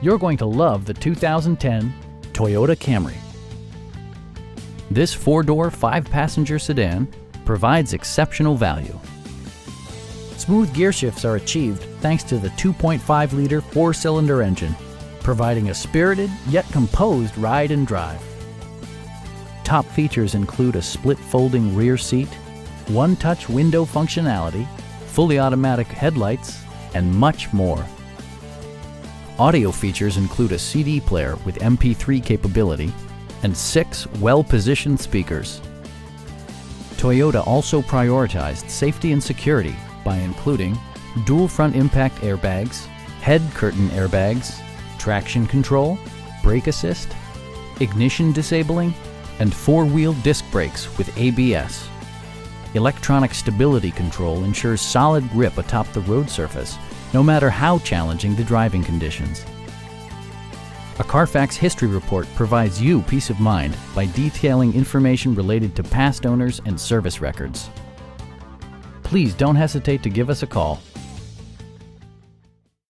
You're going to love the 2010 Toyota Camry. This four-door, five-passenger sedan provides exceptional value. Smooth gear shifts are achieved thanks to the 2.5-liter four-cylinder engine, providing a spirited yet composed ride and drive. Top features include a split folding rear seat, one-touch window functionality, fully automatic headlights, and much more. Audio features include a CD player with MP3 capability and 6 well-positioned speakers. Toyota also prioritized safety and security by including dual front impact airbags, head curtain airbags, traction control, brake assist, ignition disabling, and four-wheel disc brakes with ABS. Electronic stability control ensures solid grip atop the road surface, no matter how challenging the driving conditions. A Carfax history report provides you peace of mind by detailing information related to past owners and service records. Please don't hesitate to give us a call.